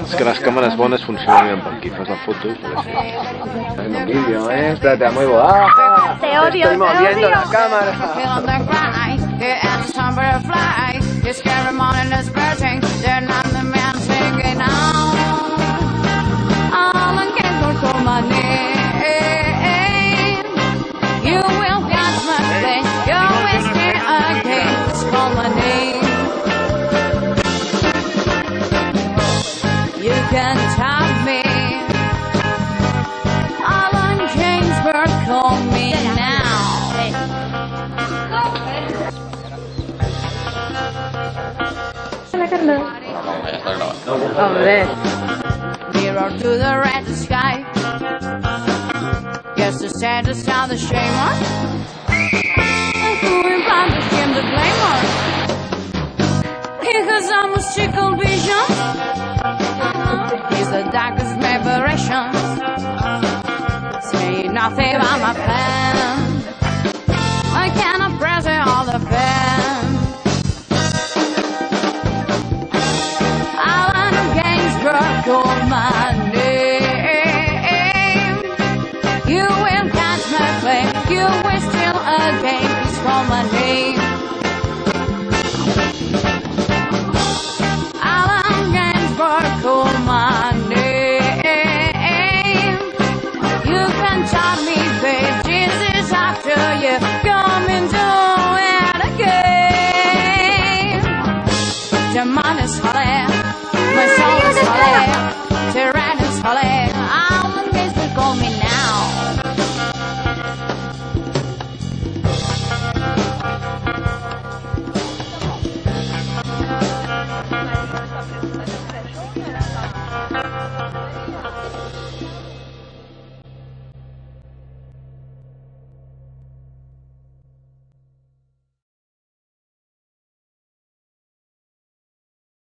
És que les càmeres bones funcionen amb aquí, fas la foto. En un vídeo, te muy guapa. Te odio, estoy moviendo la cámara. You can tell me, Alan Jamesburg, call me now. Hombre. Mirror to the red sky. Guess the saddest are the shamer. Who in the glamour? Because I was tickled.